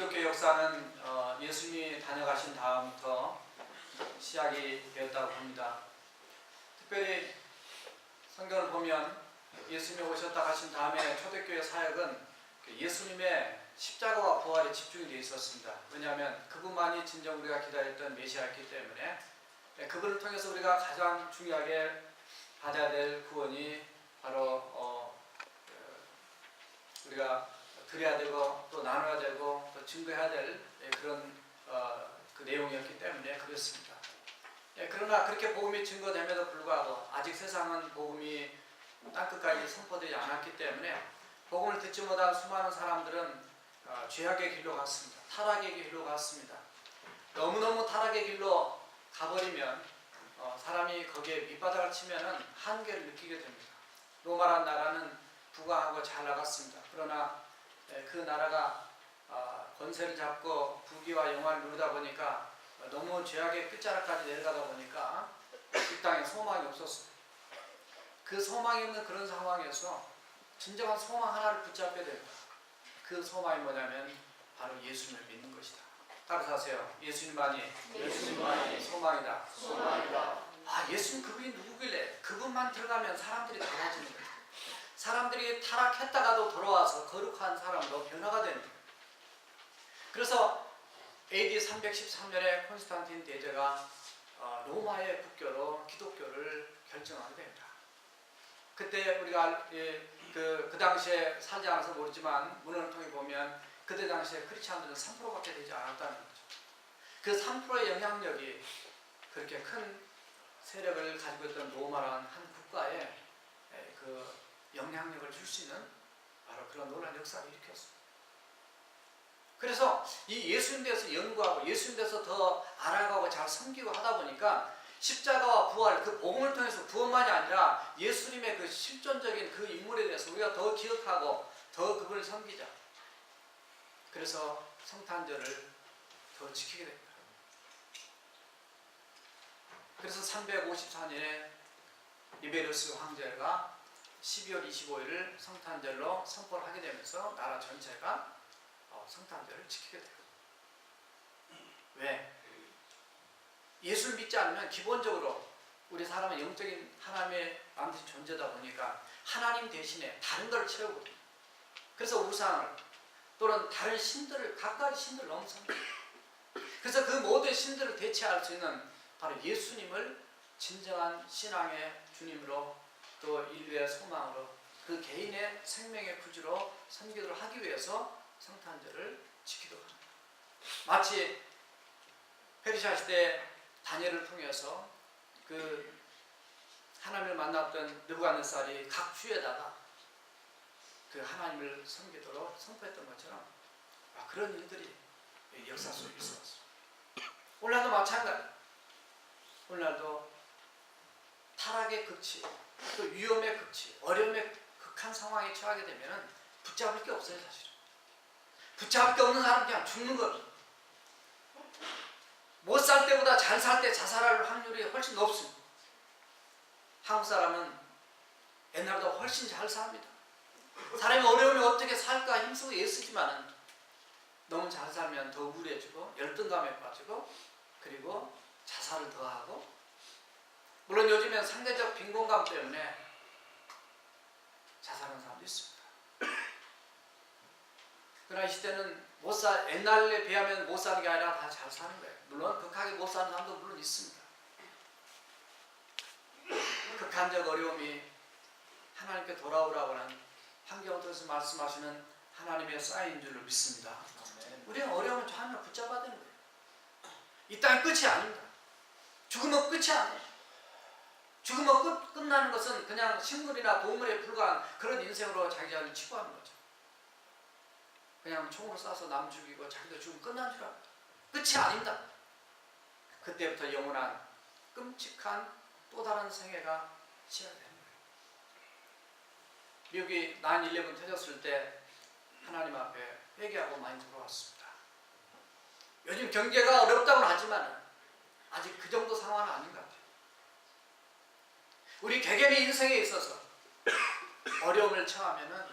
기독교 역사는 예수님이 다녀가신 다음부터 시작이 되었다고 합니다. 특별히 성경을 보면 예수님이 오셨다 가신 다음에 초대교회 사역은 예수님의 십자가와 부활에 집중이 되어 있었습니다. 왜냐하면 그분만이 진정 우리가 기다렸던 메시아였기 때문에 그분을 통해서 우리가 가장 중요하게 받아야 될 구원이 바로 우리가 드려야 되고 또 나눠야 되고 또 증거해야 될 그런 그 내용이었기 때문에 그렇습니다. 그러나 그렇게 복음이 증거됨에도 불구하고 아직 세상은 복음이 땅끝까지 선포되지 않았기 때문에 복음을 듣지 못한 수많은 사람들은 죄악의 길로 갔습니다. 타락의 길로 갔습니다. 너무너무 타락의 길로 가버리면 사람이 거기에 밑바닥을 치면은 한계를 느끼게 됩니다. 로마란 나라는 부강하고 잘 나갔습니다. 그러나 그 나라가 권세를 잡고 부귀와 영화를 누리다 보니까 너무 죄악의 끝자락까지 내려가다 보니까 이 땅에 소망이 없었어요. 그 소망이 없는 그런 상황에서 진정한 소망 하나를 붙잡게 됩니다. 그 소망이 뭐냐면 바로 예수님을 믿는 것이다. 따라서 하세요. 예수님만이 소망이다. 예수님 그분이 누구길래 그분만 들어가면 사람들이 달라지는 거예요. 사람들이 타락했다가도 돌아와서 거룩한 사람으로 변화가 됩니다. 그래서 AD 313년에 콘스탄틴 대제가 로마의 국교로 기독교를 결정하게 됩니다. 그때 우리가 그 당시에 살지 않아서 모르지만 문헌을 통해 보면 그때 당시에 크리스찬들은 3%밖에 되지 않았다는 거죠. 그 3%의 영향력이 그렇게 큰 세력을 가지고 있던 로마라는 한 국가에 그 영향력을 줄 수 있는 바로 그런 놀라운 역사를 일으켰습니다. 그래서 이 예수님 대해서 연구하고 예수님 대해서 더 알아가고 잘 섬기고 하다 보니까 십자가와 부활, 그 복음을 통해서 구원만이 아니라 예수님의 그 실존적인 그 인물에 대해서 우리가 더 기억하고 더 그분을 섬기자. 그래서 성탄절을 더 지키게 됩니다. 그래서 354년에 리베리우스 황제가 12월 25일을 성탄절로 선포를 하게 되면서 나라 전체가 성탄절을 지키게 돼요. 왜? 예수를 믿지 않으면 기본적으로 우리 사람은 영적인 하나님의 만드신 존재다 보니까 하나님 대신에 다른 걸 채우고 그래서 우상을 또는 다른 신들을 각가지 신들을 넘습니다. 그래서 그 모든 신들을 대체할 수 있는 바로 예수님을 진정한 신앙의 주님으로 또 인류의 소망으로 그 개인의 생명의 구주로 섬기도록 하기 위해서 성탄절을 지키도록 합니다. 마치 페르시아 시대 다니엘을 통해서 그 하나님을 만났던 느부갓네살이 각 주에다가 그 하나님을 섬기도록 선포했던 것처럼 그런 일들이 역사 속에 있었습니다. 오늘날도 마찬가지. 오늘날도 타락의 극치, 또 위험의 극치, 어려움의 극한 상황에 처하게 되면 붙잡을 게 없어요, 사실은. 붙잡을 게 없는 사람은 그냥 죽는 거예요. 못 살 때보다 잘 살 때 자살할 확률이 훨씬 높습니다. 한국 사람은 옛날보다 훨씬 잘 삽니다. 사람이 어려우면 어떻게 살까 힘쓰고 애쓰지만 너무 잘 살면 더 우울해지고 열등감에 빠지고 그리고 자살을 더 하고 물론 요즘엔 상대적 빈곤감 때문에 자살하는 사람도 있습니다. 그러나 이 시대는 옛날에 비하면 못 사는 게 아니라 다 잘 사는 거예요. 물론 극하게 못 사는 사람도 물론 있습니다. 극한적 어려움이 하나님께 돌아오라고 하는 환경을 통해서 말씀하시는 하나님의 사인인 줄로 믿습니다. 우리는 어려움을 하나님을 붙잡아야 되는 거예요. 이 땅이 끝이 아닙니다. 죽으면 끝이 아니에요. 죽으면 끝나는 것은 그냥 식물이나 동물에 불과한 그런 인생으로 자기 자신을 치부하는 거죠. 그냥 총으로 쏴서 남 죽이고 자기도 죽으면 끝난 줄 압니다. 끝이 아닙니다. 그때부터 영원한 끔찍한 또 다른 생애가 시작되는 거예요. 미국이 9/11 터졌을 때 하나님 앞에 회개하고 많이 돌아왔습니다. 요즘 경제가 어렵다고는 하지만 아직 그 정도 상황은 아닌 것 같아요. 우리 개개인의 인생에 있어서 어려움을 처하면은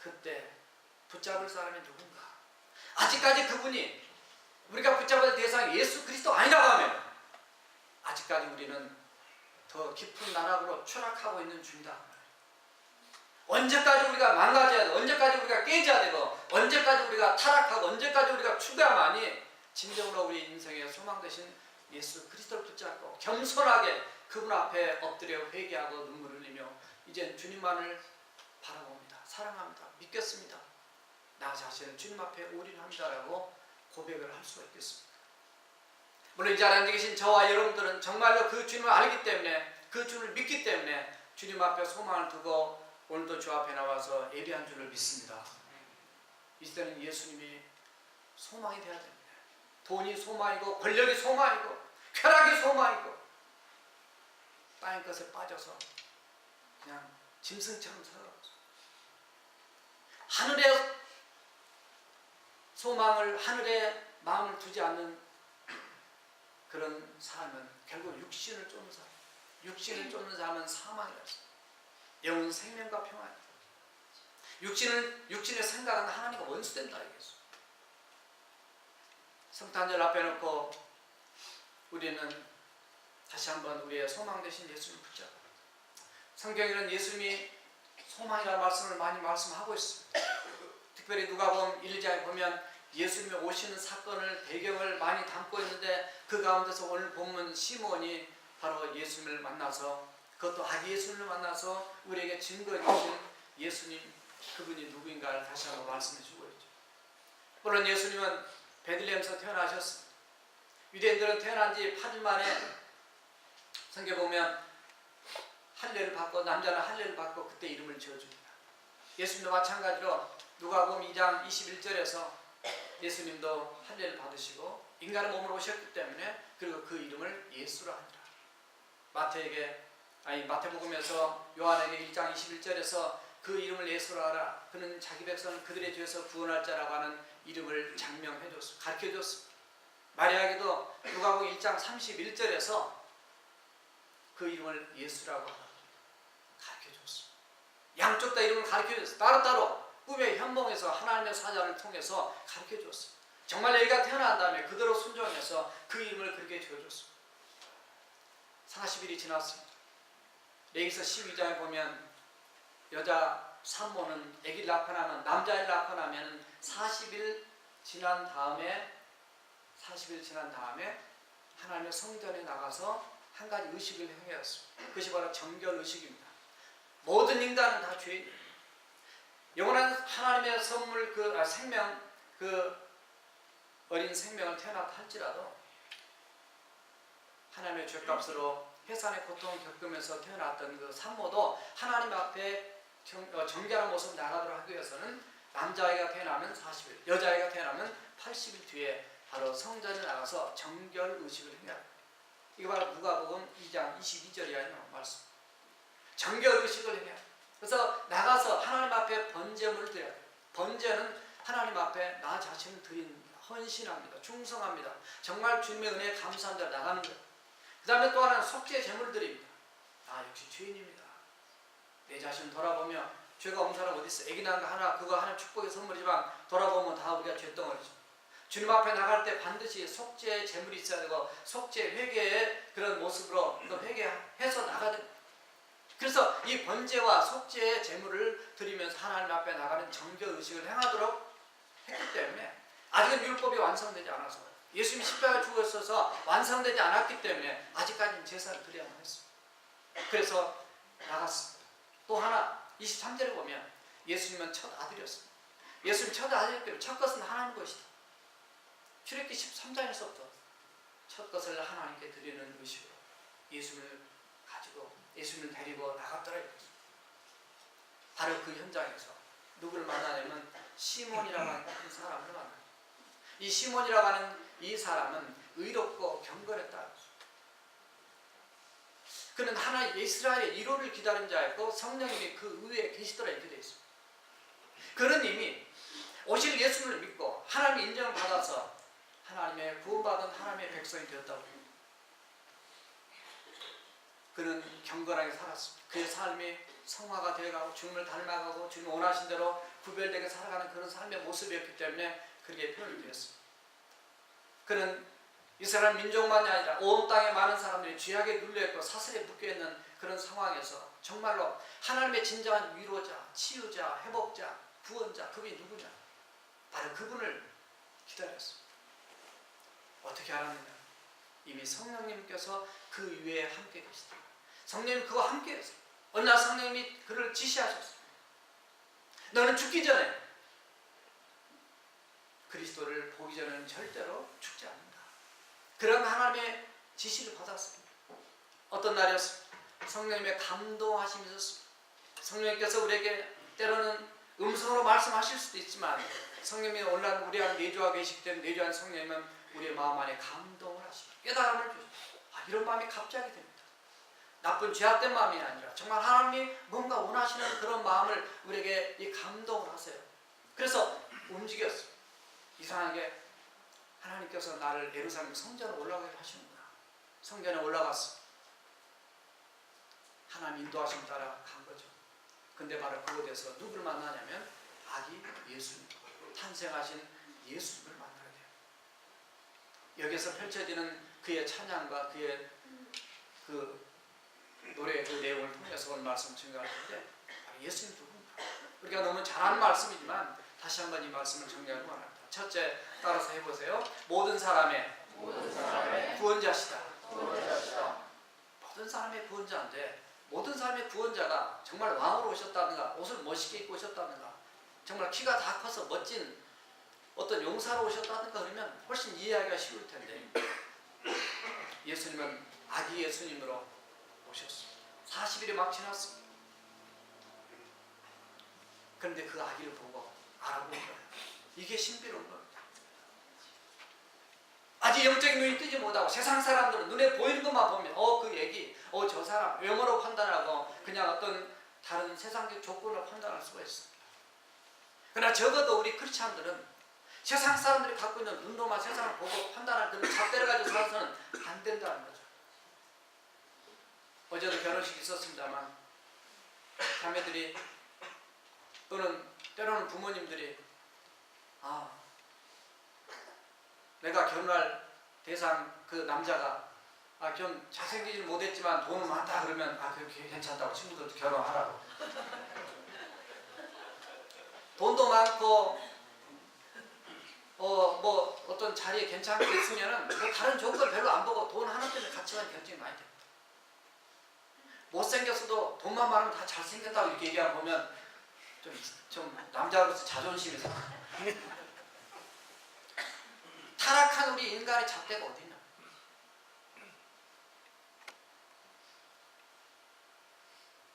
그때 붙잡을 사람이 누군가? 아직까지 그분이 우리가 붙잡아야 될 대상이 예수 그리스도 아니라고 하면 아직까지 우리는 더 깊은 나락으로 추락하고 있는 중이다. 언제까지 우리가 망가져야 되고, 언제까지 우리가 깨져야 되고, 언제까지 우리가 타락하고, 언제까지 우리가 추가하니 진정으로 우리 인생의 소망 되신 예수 그리스도를 붙잡고 겸손하게 그분 앞에 엎드려 회개하고 눈물을 흘리며 이제 주님만을 바라봅니다. 사랑합니다. 믿겠습니다. 나 자신을 주님 앞에 올인합니다라고 고백을 할 수가 있겠습니다. 물론 이 자리에 앉아 계신 저와 여러분들은 정말로 그 주님을 알기 때문에, 그 주님을 믿기 때문에 주님 앞에 소망을 두고 오늘도 주 앞에 나와서 예배한 줄을 믿습니다. 이 시대는 예수님이 소망이 되어야 됩니다. 돈이 소망이고, 권력이 소망이고, 쾌락이 소망이고, 땅의 것에 빠져서 그냥 짐승처럼 살아가고 하늘의 소망을, 하늘의 마음을 두지 않는 그런 사람은 결국 육신을 쫓는 사람, 육신을 쫓는 사람은 사망이라 했습니다. 영은 생명과 평안이다. 육신의 생각은 하나님과 원수된다 이겠어. 성탄절 앞에 놓고 우리는 다시 한번 우리의 소망 되신 예수님을 붙잡아. 성경에는 예수님이 소망이라는 말씀을 많이 말씀하고 있습니다. 특별히 누가복음 1장에 보면 예수님이 오시는 사건을, 배경을 많이 담고 있는데 그 가운데서 오늘 본문 시몬이 바로 예수님을 만나서, 그것도 아기 예수님을 만나서 우리에게 증거해 주신 예수님, 그분이 누구인가를 다시 한번 말씀해 주고 있죠. 물론 예수님은 베들레헴에서 태어나셨습니다. 유대인들은 태어난 지 8일 만에 성경 보면 할례를 받고, 남자는 할례를 받고 그때 이름을 지어줍니다. 예수님도 마찬가지로 누가복음 2장 21절에서 예수님도 할례를 받으시고 인간의 몸으로 오셨기 때문에, 그리고 그 이름을 예수라 하니라. 마태복음에서 요한에게 1장 21절에서 그 이름을 예수라 하라. 그는 자기 백성을 그들의 죄에서 구원할 자라고 하는 이름을 장명해 줬습니다. 가르쳐 줬습니다. 마리아에게도 누가복음 1장 31절에서 그 이름을 예수라고 하라 가르쳐 줬습니다. 양쪽 다 이름을 가르쳐 줬습니다. 따로따로 꿈의 현몽에서 하나님의 사자를 통해서 가르쳐 줬습니다. 정말 너희가 태어난 다음에 그대로 순종해서 그 이름을 그렇게 지어줬습니다. 40일이 지났습니다. 레위기서 12장에 보면 여자 산모는 아기를 낳고 나면, 남자를 낳고 나면 40일 지난 다음에 하나님의 성전에 나가서 한 가지 의식을 행해야 했습니다. 그것이 바로 정결 의식입니다. 모든 인간은 다 죄인입니다. 영원한 하나님의 선물, 생명, 어린 생명을 태어났다 할지라도 하나님의 죄값으로 해산의 고통을 겪으면서 태어났던 그 산모도 하나님 앞에 정결한 모습 나가도록 하기 위해서는 남자아이가 태어나면 40일, 여자아이가 태어나면 80일 뒤에 바로 성전에 나가서 정결 의식을 해야 합니다. 이게 바로 누가복음 2장 22절이 아니라 말씀. 정결 의식을 해야 합니다. 그래서 나가서 하나님 앞에 번제물을 드려야 돼요. 번제는 하나님 앞에 나 자신을 드린 헌신합니다. 충성합니다. 정말 주님의 은혜에 감사한 대로 나가는 거예요. 그 다음에 또 하나는 속죄 제물을 드립니다. 역시 죄인입니다. 내 자신을 돌아보며 죄가 없는 사람 어디 있어? 애기 낳은 거 하나, 그거 하나님 축복의 선물이지만 돌아보면 다 우리가 죄덩어리죠. 주님 앞에 나갈 때 반드시 속죄 제물이 있어야 되고, 속죄 회개의 그런 모습으로 회개해서 나가야 됩니다. 그래서 이 번제와 속죄의 제물을 드리면서 하나님 앞에 나가는 정결 의식을 행하도록 했기 때문에, 아직은 율법이 완성되지 않아서, 예수님이 십자가에 죽었어서 완성되지 않았기 때문에 아직까지는 제사를 드려야만 했습니다. 그래서 나갔습니다. 또 하나 23절에 보면 예수님은 첫 아들이었습니다. 예수님 첫 아들이기 때문에 첫 것은 하나님 것이다. 출애굽기 13장에서부터 첫 것을 하나님께 드리는 의식으로 예수님을 가지고, 예수님을 데리고 나갔더라 이거죠. 바로 그 현장에서 누구를 만나냐면 시몬이라고 하는 그 사람을 만납니다. 이 시몬이라고 하는 이 사람은 의롭고 경건했다. 그는 하나 이스라엘의 1호를 기다린 자였고 성령님이 그 위에 계시더라 이렇게 되어 있습니다. 그는 이미 오실 예수를 믿고 하나님의 인정을 받아서 하나님의 구원받은 하나님의 백성이 되었다고 합니다. 그는 경건하게 살았습니다. 그의 삶이 성화가 되어가고 주님을 닮아가고 주님 원하신 대로 구별되게 살아가는 그런 삶의 모습이었기 때문에 그렇게 표현이 되었습니다. 그는 이스라엘 민족만이 아니라 온 땅의 많은 사람들이 죄악에 눌려있고 사슬에 묶여있는 그런 상황에서 정말로 하나님의 진정한 위로자, 치유자, 회복자, 구원자, 그분이 누구냐? 바로 그분을 기다렸습니다. 어떻게 알았느냐? 이미 성령님께서 그 위에 함께 계시다. 성령님 그와 함께 했어요. 어느 날 성령님이 그를 지시하셨어요. 너는 죽기 전에 그리스도를 보기 전에는 절대로 죽지 않는다. 그런 하나님의 지시를 받았습니다. 어떤 날이었습니까? 성령님의 감동하심이 있었습니다. 성령님께서 우리에게 때로는 음성으로 말씀하실 수도 있지만 성령님이 오늘날 우리 안에 내주하고 계시기 때문에 내주한 성령님은 우리의 마음 안에 감동을 하십니다. 깨달음을 주십니다. 이런 마음이 갑자기 됩니다. 나쁜 죄악된 마음이 아니라 정말 하나님이 뭔가 원하시는 그런 마음을 우리에게 이 감동을 하세요. 그래서 움직였습니다. 이상하게 하나님께서 나를 예루살렘 성전에 올라가게 하시는구나. 성전에 올라갔어. 하나님 인도하심 따라 간 거죠. 근데 바로 그곳에서 누굴 만나냐면 아기 예수님, 탄생하신 예수님을 만나게 돼요. 여기서 펼쳐지는 그의 찬양과 그의 그 노래 그 내용을 통해서 오늘 말씀 증거할 텐데 바로 예수님 누군가. 우리가 너무 잘 아는 말씀이지만 다시 한번 이 말씀을 정리하기 원합니다. 첫째, 따라서 해보세요. 모든 사람의 구원자시다. 모든 사람의 구원자인데 모든 사람의 구원자가 정말 왕으로 오셨다든가 옷을 멋있게 입고 오셨다든가 정말 키가 다 커서 멋진 어떤 용사로 오셨다든가 그러면 훨씬 이해하기가 쉬울 텐데 예수님은 아기 예수님으로 오셨습니다. 40일이 막 지났습니다. 그런데 그 아기를 보고 알아본 거예요. 이게 신비로운 겁니다. 아직 영적인 눈이 뜨지 못하고 세상 사람들은 눈에 보이는 것만 보면 그 얘기, 저 사람 외모로 판단하고 그냥 어떤 다른 세상적 조건으로 판단할 수가 있습니다. 그러나 적어도 우리 크리스찬들은 세상 사람들이 갖고 있는 눈으로만 세상을 보고 판단할 그런 잣대를 가지고 살아서는 안 된다는 거죠. 어제도 결혼식이 있었습니다만 자매들이 또는 때로는 부모님들이 내가 결혼할 대상 그 남자가 좀 잘생기지는 못했지만 돈은 많다 그러면 그렇게 괜찮다고 친구들도 결혼하라고. 돈도 많고 뭐 어떤 자리에 괜찮게 있으면은 뭐 다른 조건 별로 안 보고 돈 하나 때문에 가치관 결정이 많이 됩니다. 못생겼어도 돈만 많으면 다 잘생겼다고 이렇게 얘기하면 보면 좀 남자로서 자존심이 상해. 타락한 우리 인간의 잣대가 어디 있나?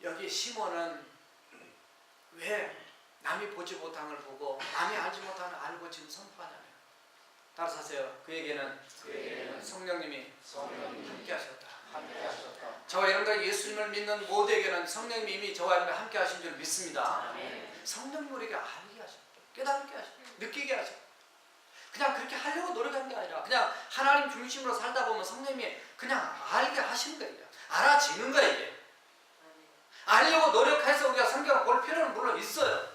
여기 시몬은 왜 남이 보지 못한 걸 보고 남이 알지 못한 걸 알고 지금 선포하냐면 따라서 하세요. 그에게는 성령님이 함께 하셨다. 저와 여러분들 예수님을 믿는 모두에게는 성령님이 이미 저와 여러분과 함께 하신 줄 믿습니다. 성령님 우리에게 알게 하셨다. 깨닫게 하셨다. 느끼게 하셨다. 그냥 그렇게 하려고 노력한 게 아니라 그냥 하나님 중심으로 살다 보면 성령님이 그냥 알게 하시는 거예요. 알아지는 거예요. 이게. 알려고 노력해서 우리가 성경을 볼 필요는 물론 있어요.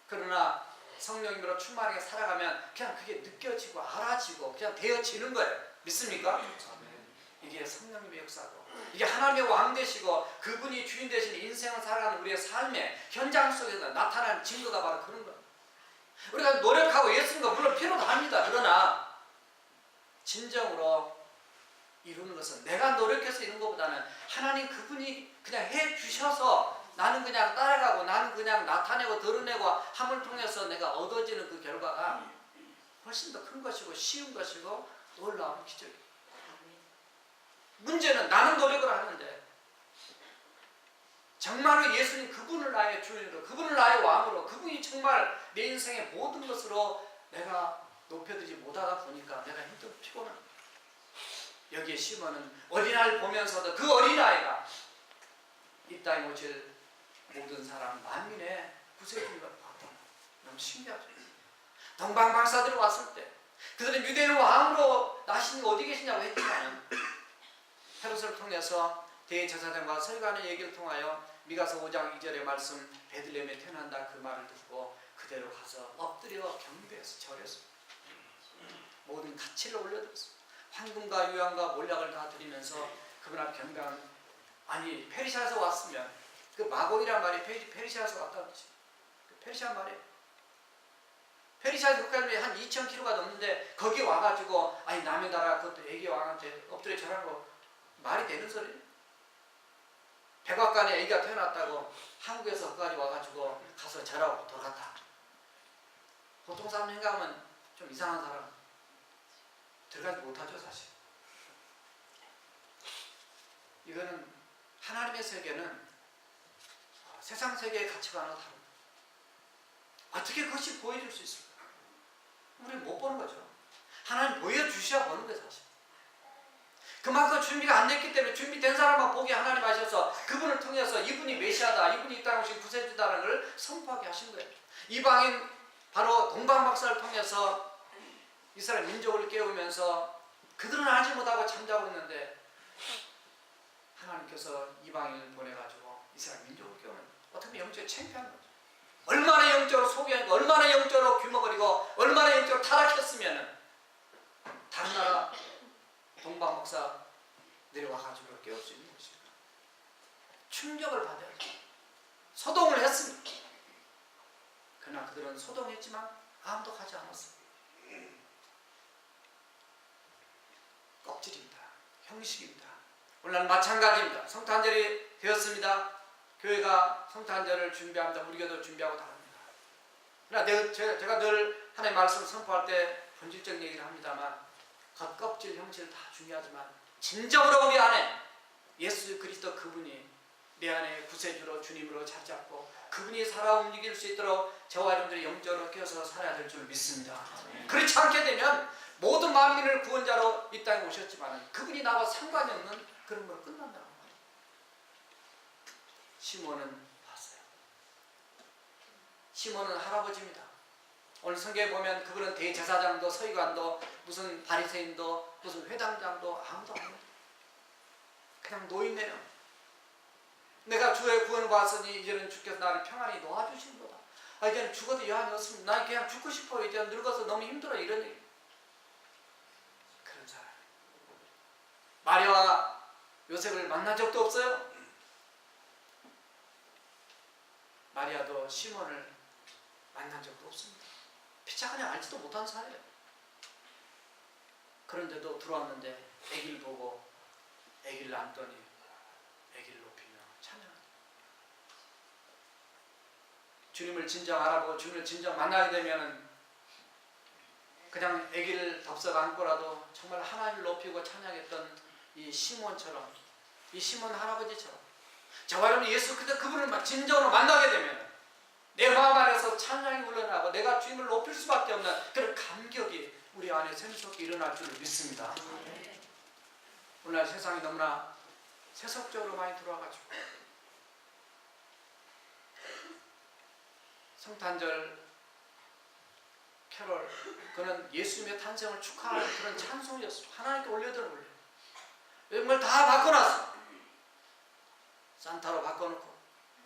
그러나 성령님으로 충만하게 살아가면 그냥 그게 느껴지고 알아지고 그냥 되어지는 거예요. 믿습니까? 이게 성령님의 역사고 이게 하나님의 왕 되시고 그분이 주인 되신 인생을 살아가는 우리의 삶의 현장 속에서 나타나는 증거가 바로 그런 거예요. 우리가 노력하고 예수님과 물론 필요도 합니다. 그러나 진정으로 이루는 것은 내가 노력해서 이런 것보다는 하나님 그분이 그냥 해주셔서 나는 그냥 따라가고 나는 그냥 나타내고 드러내고 함을 통해서 내가 얻어지는 그 결과가 훨씬 더 큰 것이고 쉬운 것이고 놀라운 기적이에요. 문제는 나는 노력을 하는데 정말로 예수님 그분을 나의 주인으로 그분을 나의 왕으로 그분이 정말 내 인생의 모든 것으로 내가 높여드리지 못하다 보니까 내가 힘들고 피곤한 거예요. 여기에 시몬은 어린아이를 보면서도 그 어린아이가 이 땅에 오실 모든 사람 만민의 구세주인 걸 봤다. 너무 신기하죠. 동방박사들이 왔을 때 그들은 유대인 왕으로 나신 어디 계시냐고 했지만 헤롯을 통해서 대제사장과 서기관의 얘기를 통하여 미가서 5장 2절의 말씀 베들레헴에 태어난다 그 말을 듣고 그대로 가서 엎드려 경배해서 절해서 모든 가치를 올려드렸습니다. 황금과 유황과 몰약을 다 드리면서 그분 앞 경배하는, 아니 페르시아에서 왔으면, 그 마곡이란 말이 페르시아에서 왔다는 거지. 페르시아 말이에요. 페르시아에서 거기까지 한 2,000km가 넘는데 거기 와가지고 아니 남의 나라 그것도 애기 왕한테 엎드려 절하는 거 말이 되는 소리예요? 백악관에 애기가 태어났다고 한국에서 거기까지 와가지고 가서 절하고 돌아갔다. 보통 사람 생각하면 좀 이상한 사람 들어가지 못하죠 사실. 이거는 하나님의 세계는 세상 세계의 가치관과 다릅니다. 어떻게 그것이 보여줄 수 있을까? 우리는 못 보는 거죠. 하나님 보여주셔야 보는 거예요 사실. 그만큼 준비가 안 됐기 때문에 준비된 사람만 보게 하나님 하셔서 그분을 통해서 이분이 메시아다, 이분이 이 땅에 오신 구세주다라는 걸 선포하게 하신 거예요. 이방인 바로 동방박사를 통해서 이스라엘 민족을 깨우면서 그들은 알지 못하고 잠자고 있는데 하나님께서 이방인을 보내가지고 이스라엘 민족을 깨우면 어떻게 보면 영적으로 창피한 거죠. 얼마나 영적으로 소비하고 얼마나 영적으로 규모거리고 얼마나 영적으로 타락했으면 다른 나라 동방 목사 내려와가지고 깨울 수 있는 것입니다. 충격을 받아야죠. 소동을 했습니다. 그러나 그들은 소동했지만 아무도 가지 않았습니다. 껍질입니다. 형식입니다. 오늘은 마찬가지입니다. 성탄절이 되었습니다. 교회가 성탄절을 준비합니다. 우리 교회도 준비하고 다릅니다. 그러나 제가 늘 하나님의 말씀을 선포할 때 본질적 얘기를 합니다만 겉껍질 형식을 다 중요하지만 진정으로 우리 안에 예수 그리스도 그분이 내 안에 구세주로 주님으로 자리 잡고 그분이 살아 움직일 수 있도록 저와 여러분들이 영적으로 깨어서 살아야 될 줄 믿습니다. 그렇지 않게 되면 모든 만민을 구원자로 이 땅에 오셨지만 그분이 나와 상관이 없는 그런 걸로 끝난다는 말이에요. 시몬은 봤어요. 시몬은 할아버지입니다. 오늘 성경에 보면 그분은 대제사장도 서기관도 무슨 바리새인도 무슨 회당장도 아무도 아닙니다. 그냥 노인네요. 내가 주의 구원을 받았으니 이제는 주께서 나를 평안히 놓아주신 거다. 이제는 죽어도 여한이 없습니다. 난 그냥 죽고 싶어. 이제 늙어서 너무 힘들어. 이런 얘기. 그런 사람. 마리아와 요셉을 만난 적도 없어요. 마리아도 시몬을 만난 적도 없습니다. 피차 그냥 알지도 못한 사람이에요. 그런데도 들어왔는데 아기를 보고 아기를 안더니 아기를 높이며 찬양합니다. 주님을 진정 알아보고 주님을 진정 만나게 되면 그냥 아기를 덥석 안고라도 정말 하나님을 높이고 찬양했던 이 시몬처럼, 이 시몬 할아버지처럼 저와 여러분 예수 그분을 막 진정으로 만나게 되면 내 마음 안에서 찬양이 흘러나고 내가 주님을 높일 수밖에 없는 그런 감격이 우리 안에 샘솟게 일어날 줄 믿습니다. 오늘날 세상이 너무나 세속적으로 많이 들어와가지고 성탄절 캐롤 그는 예수님의 탄생을 축하하는 그런 찬송이었어요. 하나님께 올려드려. 이걸 다 바꿔놨어. 산타로 바꿔놓고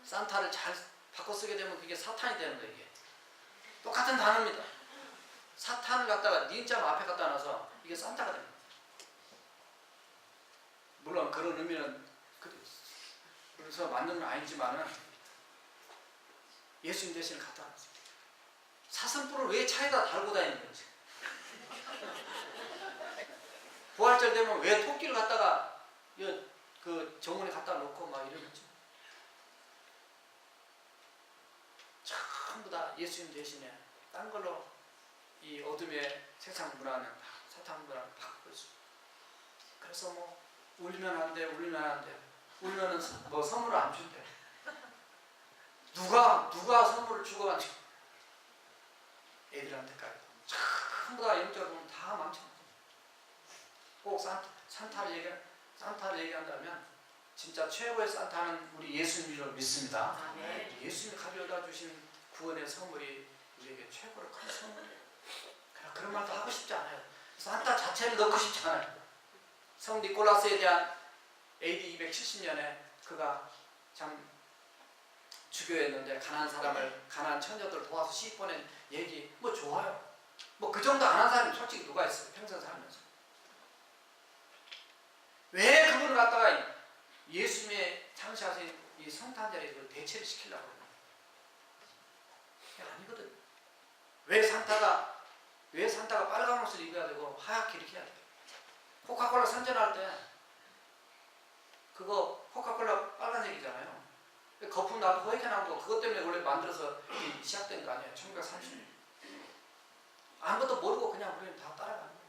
산타를 잘 바꿔 쓰게 되면 그게 사탄이 되는 거예요. 이게 똑같은 단어입니다. 사탄을 갖다가 닌자 앞에 갖다 놔서 이게 산타가 됩니다. 물론 그런 의미는 그래서 맞는 건 아니지만은 예수님 대신에 갖다 놨습니다. 사슴뿔을 왜 차에다 달고 다니는 거지? 부활절 되면 왜 토끼를 갖다가 그 정원에 갖다 놓고 막 이러는 거지? 전부 다 예수님 대신에 딴 걸로 이 어둠의 세상 문화는 사탄 문화를 바꾸고 있습니다. 그래서 뭐 울면 안 돼, 울면 안 돼. 울면은 뭐 선물을 안 준대. 누가 선물을 주고 가지고 애들한테까지 전부 다 영적으로 다 망쳐놨어. 꼭 산타를 얘기한다면 진짜 최고의 산타는 우리 예수님을 믿습니다. 예수님이 가져다 주신 구원의 선물이 우리에게 최고로 큰 선물이에요. 그런 말도 하고 싶지 않아요. 산타 자체를 넣고 싶지 않아요. 성 니콜라스에 대한 AD 270년에 그가 참 주교였는데 가난한 처녀들 도와서 시집 보낸 얘기 뭐 좋아요. 뭐 그 정도 안 한 사람이 솔직히 누가 있어요? 평생 살면서. 왜 그분을 갖다가 예수님의 창시하신 이 성탄절에 그 대체를 시키려고 그러냐? 아니거든. 왜 산타가 빨간 옷을 입어야 되고 하얗게 이렇게 해야 돼? 코카콜라 선전할 때 그거 코카콜라 빨간색이잖아요. 거품 나도 허옇게 나온 거 그것 때문에 원래 만들어서 시작된 거 아니에요? 1930년. 아무것도 모르고 그냥 우리는 다 따라가는 거예요.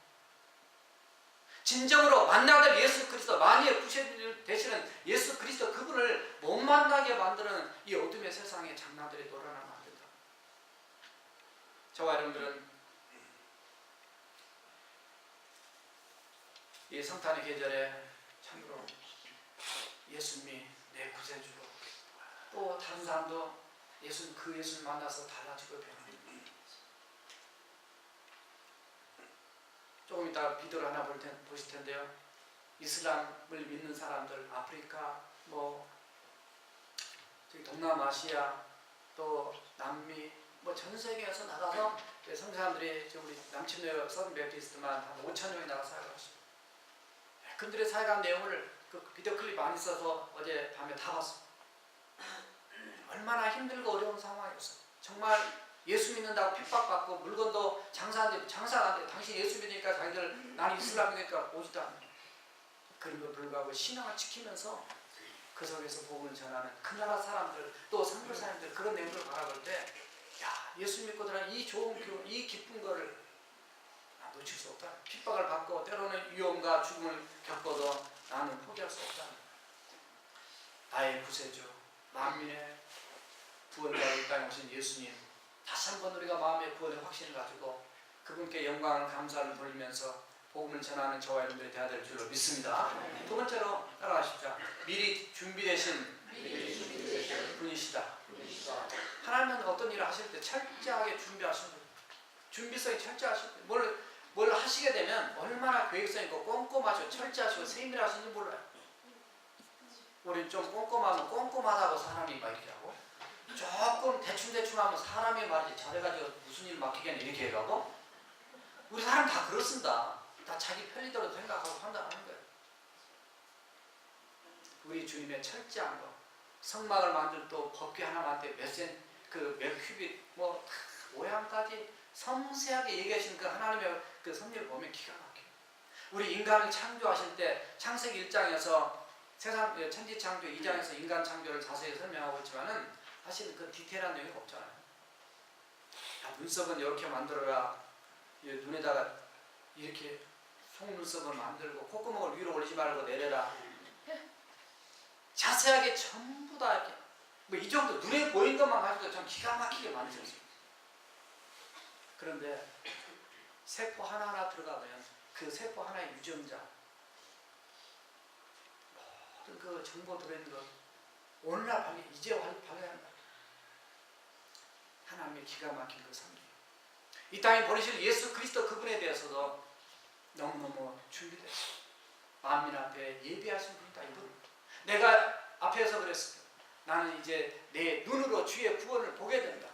진정으로 만나야 될 예수 그리스도, 만유의 구세주 되시는 예수 그리스도 그분을 못 만나게 만드는 이 어둠의 세상의 장난들이 놀아나면 안 된다. 저와 여러분들은 이 성탄의 계절에 참으로 예수님이 내 구세주로, 또 다른 사람도 예수님 만나서 달라지고 변합니다. 조금 이따 비디오를 하나 보실 텐데요. 이슬람을 믿는 사람들, 아프리카, 저기 동남아시아, 또 남미, 전 세계에서 나가서 성도 사람들이 우리 남침교회 서든 베프티스트만 한 5천 명이 나가 사역을 하십니다. 그들의 사역한 내용을 그 비디오 클립 많이 써서 어제 밤에 다 봤어요. 얼마나 힘들고 어려운 상황이었어요. 정말 예수 믿는다고 핍박받고 물건도 장사가 안 돼. 당신 예수 믿으니까 자기들 나는 이슬람이니까 오지도 않는. 그럼에도 불구하고 신앙을 지키면서 그 속에서 복음을 전하는 그 나라 사람들, 또 선교 사람들 그런 내용을 바라볼 때, 야, 예수 믿고 들어간 이 좋은 기분, 이 기쁜 거를 놓칠 수 없다. 핍박을 받고 때로는 위험과 죽음을 겪어도 나는 포기할 수 없다. 나의 구세주, 만민의 구원자로 이 땅에 오신 예수님, 다시 한번 우리가 마음의 구원의 확신을 가지고 그분께 영광을 감사를 돌리면서 복음을 전하는 저와 여러분들이 되어야 될 줄로 믿습니다. 두 번째로 따라가십시오. 미리 준비되신 분이시다. 하나님은 어떤 일을 하실 때 철저하게 준비하시는 거예요. 준비성이 철저하실 때 뭘 하시게 되면 얼마나 계획성 있고 꼼꼼하시고 철저하시고 세밀하신지 몰라요. 우리 좀 꼼꼼하면 꼼꼼하다고 사람이 막 이렇게 하고, 조금 대충 하면 사람이 말이지 저래가지고 무슨 일 맡기겠네 이렇게 해가고, 우리 사람 다 그렇습니다. 다 자기 편리대로 생각하고 판단하는 거예요. 우리 주님의 철저한 거, 성막을 만들 또 법궤 하나만테 몇 큐빗 모양까지 섬세하게 얘기하시는 그 하나님의 그 섭리를 보면 기가 막혀요. 우리 인간을 창조하실 때 창세기 1장에서 세상 천지 창조 2장에서 인간 창조를 자세히 설명하고 있지만은 사실은 그 디테일한 내용이 없잖아요. 눈썹은 이렇게 만들어라. 눈에다가 이렇게 속눈썹을 만들고 콧구멍을 위로 올리지 말고 내려라. 자세하게 전부 다 이렇게 이 정도 눈에 보이는 것만 가지고 참 기가 막히게 만들었어요. 그런데 세포 하나하나 들어가면 그 세포 하나의 유전자, 모든 그 정보 들어있는 것 오늘날 이제 발견한다. 하나님의 기가 막힌 그 섭리. 이 땅에 보내실 예수 그리스도 그분에 대해서도 너무너무 준비됐어요. 만민 앞에 예비하신 분이다. 이분. 내가 앞에서 그랬습니다. 나는 이제 내 눈으로 주의 구원을 보게 된다.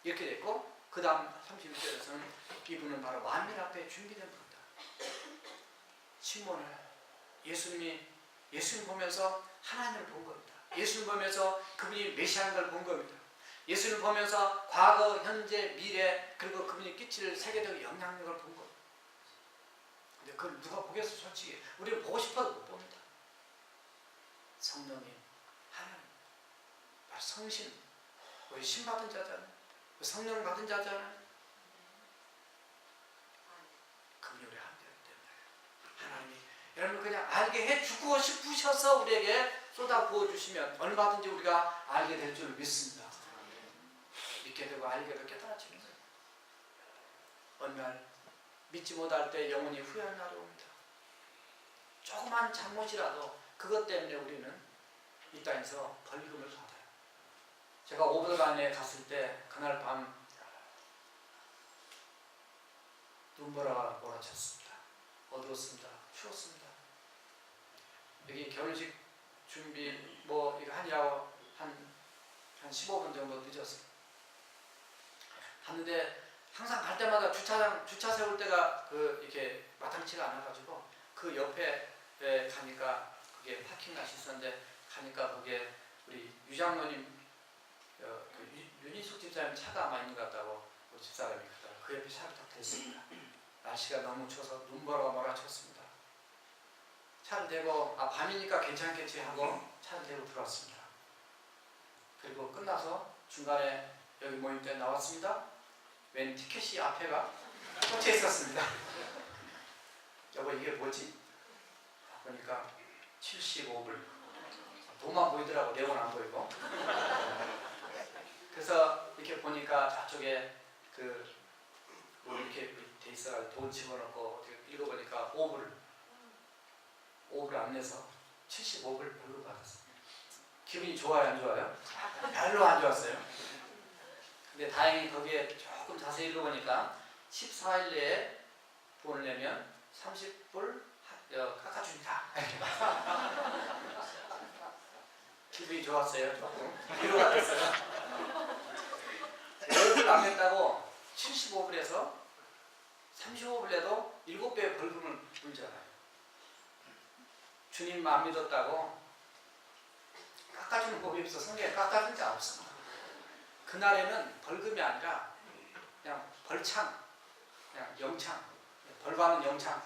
이렇게 됐고, 그 다음 31절에서는 이분은 바로 만민 앞에 준비된 분이다. 시몬을 예수님 보면서 하나님을 본 겁니다. 예수님 보면서 그분이 메시아인 걸 본 겁니다. 예수를 보면서 과거, 현재, 미래, 그리고 그분이 끼칠 세계적 영향력을 본 겁니다. 근데 그걸 누가 보겠어, 솔직히. 우리는 보고 싶어도 못 봅니다. 성령님, 하나님, 바로 성신, 우리 신 받은 자잖아요. 성령 받은 자잖아요. 그분이 우리 함께하기 때문에 하나님이 여러분 그냥 알게 해주고 싶으셔서 우리에게 쏟아 부어주시면 얼마든지 우리가 알게 될 줄 믿습니다. 믿게 되고 알게 되고 깨달아지는 거예요. 어느 날 믿지 못할 때 영원히 후회할 날이 옵니다. 조그만 잘못이라도 그것 때문에 우리는 이 땅에서 벌금을 받아요. 제가 오브더간에 갔을 때 그날 밤 눈보라가 몰아쳤습니다. 어두웠습니다. 추웠습니다. 여기 결혼식 준비 이거 하냐고 한 한 15분 정도 늦었어요. 갔는데 항상 갈 때마다 주차 세울 때가 이렇게 마땅치가 않아가지고 그 옆에 가니까 그게 파킹 낫이 있었는데 가니까 거기에 우리 유장로님 윤희숙 집사님 차가 아마 있는 것 같다고 우리 집사람이 그러더라고요. 그 옆에 차를 딱 댔습니다. 날씨가 너무 추워서 눈보라가 몰아쳤습니다. 차를 대고 밤이니까 괜찮겠지 하고 차를 대고 들어왔습니다. 그리고 끝나서 중간에 여기 모임 때 나왔습니다. 웬 티켓이 앞에가 꽂혀 있었습니다. 여보 이게 뭐지? 보니까 75불. 돈만 보이더라고. 내용은 안 보이고. 그래서 이렇게 보니까 저쪽에 뭐 이렇게 돼 있어 돈 집어넣고 읽어보니까 5불 안 내서 75불 벌금 받았어요. 기분이 좋아요, 안 좋아요? 별로 안 좋았어요. 근데 다행히 거기에 조금 자세히 읽어보니까 14일 내에 돈을 내면 30불 깎아줍니다. 기분이 좋았어요. 조금 위로가 됐어요. 10불 안 냈다고 75불에서 35불 내도 7배의 벌금을 물잖아요. 주님 안 믿었다고 깎아주는 법이 없어. 성경에 깎아준 자 없어. 그날에는 벌금이 아니라 그냥 벌창, 그냥 영창, 벌 받는 영창,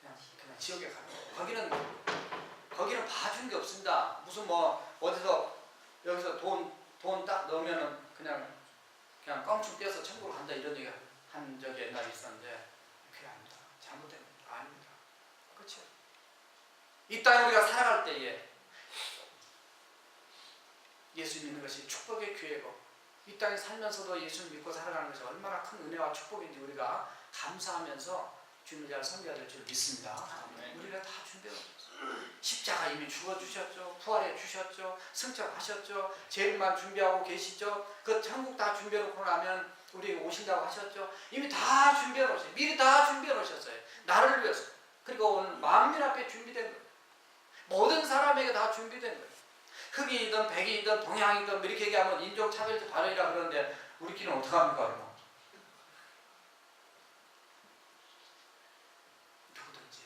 그냥 지옥에 가는 거예요. 거기는 봐준 게 없습니다. 무슨 뭐 어디서 여기서 돈 딱 넣으면은 그냥 껑충 떼서 천국으로 간다 이런 얘기 한 적이 옛날에 있었는데 그게 아닙니다. 잘못된 거 아닙니다. 그렇죠? 이 땅에 우리가 살아갈 때에 예수 믿는 것이 축복의 기회고 이 땅에 살면서도 예수 믿고 살아가는 것이 얼마나 큰 은혜와 축복인지 우리가 감사하면서 주님을 잘 섬겨야 될 줄 믿습니다. 우리가 다 준비해놓았어요. 십자가 이미 죽어주셨죠. 부활해 주셨죠. 승천하셨죠. 재림만 준비하고 계시죠. 그 천국 다 준비해놓고 나면 우리 오신다고 하셨죠. 이미 다 준비해놓으셨어요. 미리 다 준비해놓으셨어요. 나를 위해서. 그리고 오늘 만민 앞에 준비된 거예요. 모든 사람에게 다 준비된 거예요. 흑인이든 백인이든 동양이든 뭐 이렇게 얘기하면 인종차별적 발언이라 그러는데 우리끼리는 어떡합니까? 그러면? 누구든지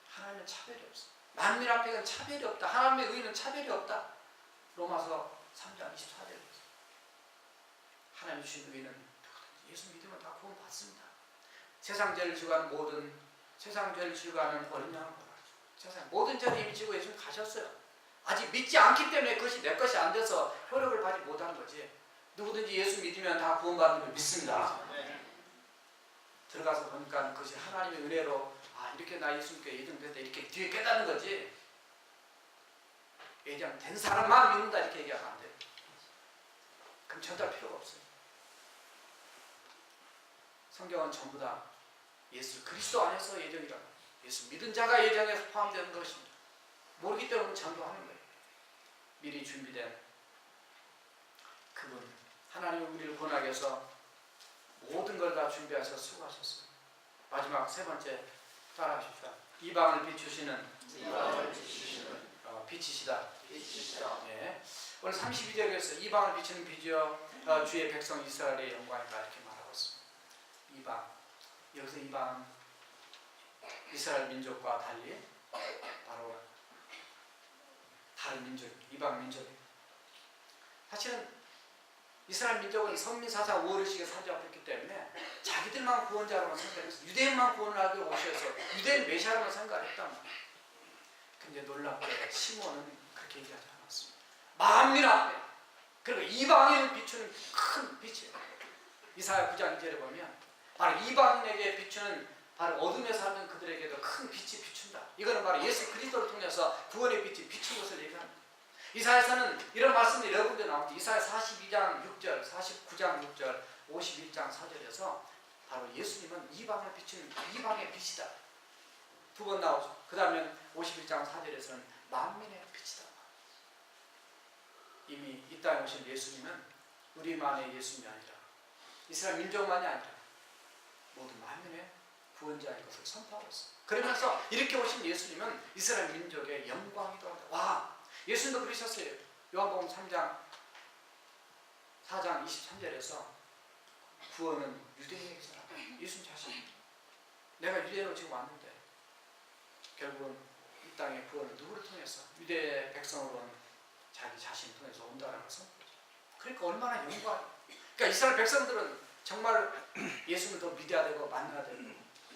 하나님은 차별이 없어. 만민 앞에는 차별이 없다. 하나님의 의는 차별이 없다. 로마서 3장 24절에 하나님 주신 의는 누구든지 예수 믿으면 다 구원 받습니다. 세상 죄를 지고 가는 세상 죄를 지고 가는 어린 양을 보라. 세상 모든 죄를 이미 지고 예수님 가셨어요. 아직 믿지 않기 때문에 그것이 내 것이 안 돼서 효력을 받지 못한 거지. 누구든지 예수 믿으면 다 구원받는 걸 믿습니다. 들어가서 보니까 그것이 하나님의 은혜로 이렇게 나 예수 믿게 예정됐다 이렇게 뒤에 깨닫는 거지. 예정된 사람만 믿는다 이렇게 얘기하면 안 돼요. 그럼 전달 필요가 없어요. 성경은 전부 다 예수 그리스도 안에서 예정이라고. 예수 믿은 자가 예정에서 포함되는 것입니다. 모르기 때문에 전도하는 거예요. 미리 준비된 그분 하나님은 우리를 권하게 해서 모든 걸 다 준비하셔서 수고하셨어요. 마지막 세 번째 따라하십시오. 이방을 비추시는 빛이시다. 예. 오늘 32절에서 이방을 비추는 빛이여 주의 백성 이스라엘의 영광이다 이렇게 말하고 있습니다. 이방 여기서 이방은 이스라엘 민족과 달리 바로 다른 민족, 이방 민족이에요. 사실은 이스라엘 민족은 선민사상 우월의식에 사로잡혔기 때문에 자기들만 구원자로만 생각했어요. 유대인만 구원을 하기 오셔서 유대인 메시아로만 생각했단 말이에요. 근데 놀랍게 시몬은 그렇게 얘기하지 않았습니다. 만민 앞에 그리고 이방인을 비추는 큰 빛이에요. 이사야 9장 2절에 보면 바로 이방인에게 비추는 바로 어둠에 살던 그들에게도 큰 빛이 비춘다. 이거는 바로 예수 그리스도를 통해서 구원의 빛이 비춘 것을 얘기합니다. 이사야서는 이런 말씀이 여러 군데 나옵니다. 이사야 42장 6절, 49장 6절, 51장 4절에서 바로 예수님은 이방을 비추는 이방의 빛이다. 두 번 나오죠. 그 다음에 51장 4절에서는 만민의 빛이다. 이미 이 땅에 오신 예수님은 우리만의 예수님이 아니라 이스라엘 민족만이 아니라 모든 만민의 구원자인 것을 선포하고 있습니다. 그러면서 이렇게 오신 예수님은 이스라엘 민족의 영광이기도 합니다. 와, 예수님도 그러셨어요. 요한복음 3장 4장 23절에서 구원은 유대인에게서 나다. 예수님 자신, 내가 유대인으로 지금 왔는데 결국은 이 땅의 구원은 누구를 통해서? 유대 백성으로는 자기 자신을 통해서 온다는 것은, 그러니까 얼마나 영광이에요. 그러니까 이스라엘 백성들은 정말 예수를 더 믿어야 되고 만나야 되고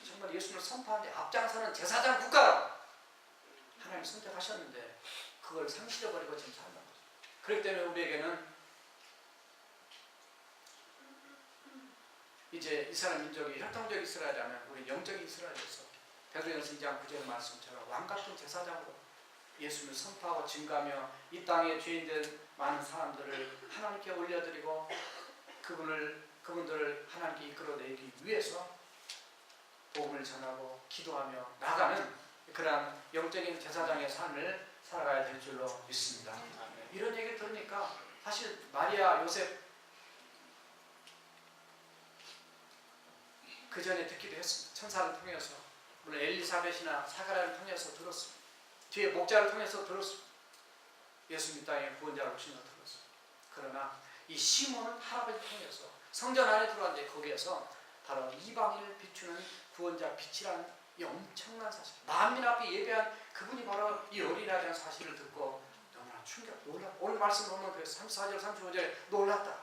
정말 예수를 선포하는데 앞장서는 제사장 국가로 하나님이 선택하셨는데 그걸 상실해버리고 지금 산다는 거죠. 그렇기 때문에 우리에게는 이제 이스라엘 민족이 혈통적 이스라엘이라면 우리 영적 이스라엘에서 베드로전서 2장 9절 말씀처럼 왕같은 제사장으로 예수를 선포하고 증거하며 이 땅에 죄인된 많은 사람들을 하나님께 올려드리고 그분들을 하나님께 이끌어내기 위해서 복음을 전하고 기도하며 나가는 그러한 영적인 제사장의 삶을 살아가야 될 줄로 믿습니다. 이런 얘기를 들으니까 사실 마리아, 요셉 그 전에 듣기도 했습니다. 천사를 통해서, 물론 엘리사벳이나 사가랴를 통해서 들었습니다. 뒤에 목자를 통해서 들었습니다. 예수님 이 땅에 구원자로 오신 걸 들었습니다. 그러나 이 시몬은 할아버지를 통해서 성전 안에 들어왔는데 거기에서 바로 이방인을 비추는 구원자 빛이라는 이 엄청난 사실, 만민 앞에 예배한 그분이 바로 이 어린아이라는 사실을 듣고 너무나 놀랐다. 오늘 말씀 보면 그래서 34절 35절에 놀랐다.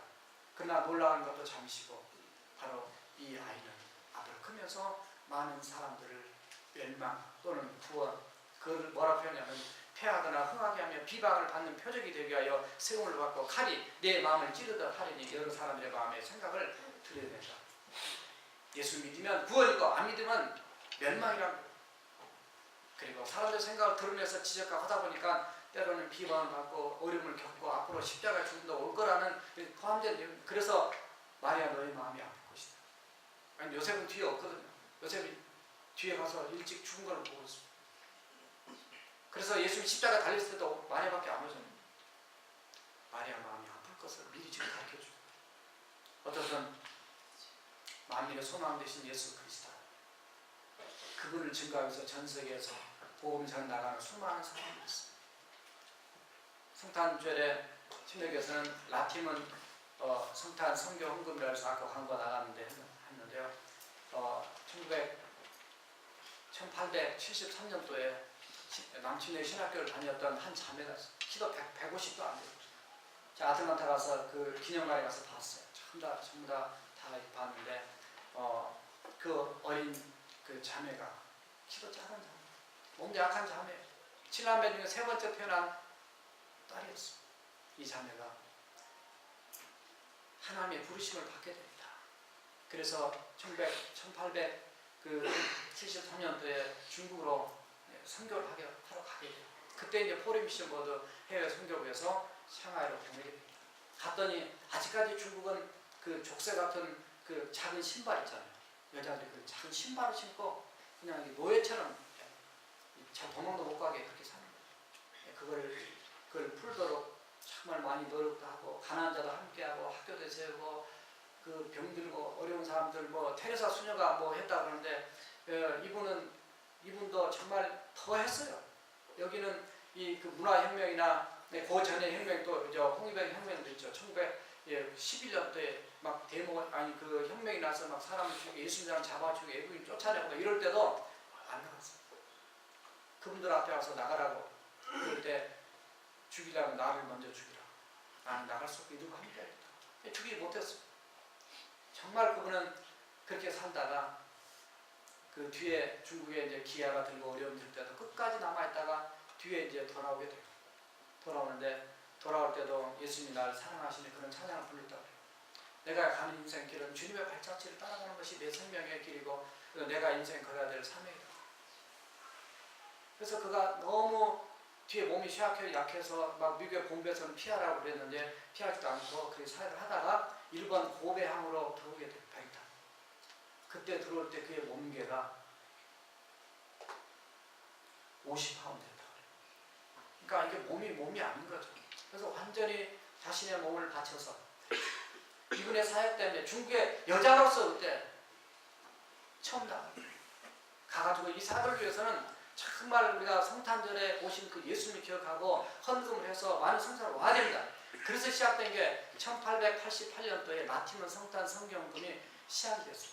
그러나 놀라는 것도 잠시고 바로 이 아이는 앞으로 크면서 많은 사람들을 멸망 또는 구원, 그걸 뭐라 표현하냐면 패하거나 흥하게 하며 비방을 받는 표적이 되게 하여 세움을 받고 칼이 내 마음을 찌르듯 하리니 여러 사람들의 마음의 생각을 들여낸다. 예수 믿으면 구원이고 안 믿으면 멸망이라는 거예요. 그리고 사람들 생각을 드러내서 지적하고 하다 보니까 때로는 비방을 받고 어려움을 겪고 앞으로 십자가 죽음도 올 거라는 포함된 내용. 그래서 마리아 너의 마음이 아플 것이다. 아니, 요셉은 뒤에 없거든요. 요셉이 뒤에 가서 일찍 죽은 걸 보고 있습니다. 그래서 예수님 십자가 달렸을 때도 마리아밖에 안 오잖아요. 마리아 마음이 아플 것을 미리 지금 가르쳐주고, 어떻든 만민의 소망 되신 예수 그리스도, 그분을 증거하기 위해서 전 세계에서 복음 전 나가는 수많은 사람들이 있습니다. 성탄절에 신학에서는 라틴은 성탄 성교 헌금이라서 아까 광고 나갔는데 했는데요. 1873년도에 남친의 신학교를 다녔던 한 자매가 키도 150도 안 돼요. 제가 아틀란타 가서 그 기념관에 가서 봤어요. 전부 다 봤는데 그 어린 그 자매가 키도 작은 자매, 몸도 약한 자매, 7남매 중에 세 번째 태어난 딸이었어요. 이 자매가 하나님의 부르심을 받게 됩니다. 그래서 1873년도에 중국으로 선교를 하러 가게 돼요. 그때 이제 포레 미션 보드 해외 선교부에서 샹하이로 보내게 됩니다. 갔더니 아직까지 중국은 그 족쇄 같은 그 작은 신발 있잖아요. 여자들이 그 작은 신발을 신고 그냥 노예처럼 잘 도망도 못 가게 그렇게 사는 거예요. 그걸 풀도록 정말 많이 노력도 하고 가난한 자도 함께하고 학교도 세우고 그 병들고 어려운 사람들 뭐 테레사 수녀가 뭐 했다 그러는데 이분도 정말 더 했어요. 여기는 이 그 문화혁명이나 그 전에 혁명 또 홍위병 혁명도 있죠. 1911년도에 막 그 혁명이 나서 막 사람을 죽이고 예수님을 잡아주고 외국인 쫓아내고 이럴 때도 안 나갔어요. 그분들 앞에 와서 나가라고 그럴 때 죽이려면 나를 먼저 죽이라. 나는 나갈 수 없고 누구 함께 하겠다. 죽이지 못했어요. 정말 그분은 그렇게 살다가 그 뒤에 중국에 이제 기아가 들고 어려움 들 때도 끝까지 남아있다가 뒤에 이제 돌아오게 돼요. 돌아오는데 돌아올 때도 예수님이 나를 사랑하시는 그런 찬양을 부르다고 해요. 내가 가는 인생길은 주님의 발자취를 따라가는 것이 내 생명의 길이고 내가 인생 걸어야 될 사명이다. 그래서 그가 너무 뒤에 몸이 약해서 막 미국에 공부해서는 피하라고 그랬는데 피하지도 않고 그렇게 사역을 하다가 일본 고베항으로 들어오게 돼요. 배타. 그때 들어올 때 그의 몸무게가 50파운드 됐다. 그러니까 이게 몸이 아닌 거죠. 그래서 완전히 자신의 몸을 바쳐서 이분의 사역 때문에 중국의 여자로서 그때 처음 가가지고 이 사역을 위해서는 정말 우리가 성탄절에 오신 그 예수님을 기억하고 헌금을 해서 많은 성사를 와야 됩니다. 그래서 시작된 게 1888년도에 라틴어 성탄 성경금이 시작이 됐어요.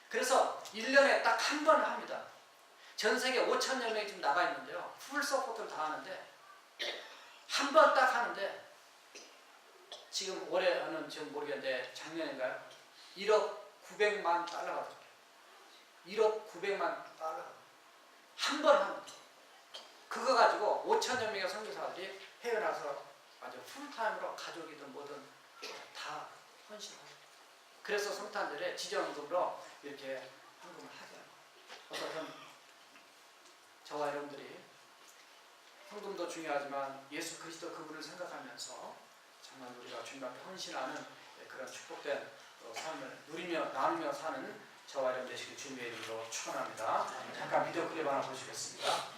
그래서 1년에 딱 한 번 합니다. 전 세계 5천여 명이 지금 나가 있는데요. 풀 서포트를 다 하는데 한 번 딱 하는데 지금 올해는 지금 모르겠는데 작년인가요? 1억 900만 달러가 들어요. 1억 900만 달러. 한 번 합니다. 그거 가지고 5천여 명의 선교사들이 해외 나서 아주 풀타임으로 가족이든 뭐든 다 헌신하고. 그래서 성탄절에 지정금으로 이렇게 헌금을 하잖아요. 어떤 저와 여러분들이 헌금도 중요하지만 예수 그리스도 그분을 생각하면서 정말 우리가 주님 앞에 헌신하는 그런 축복된 삶을 누리며 나누며 사는 저와 여러분 되시길 주님의 이름으로 축원합니다. 잠깐 비디오 클립 하나 보시겠습니다.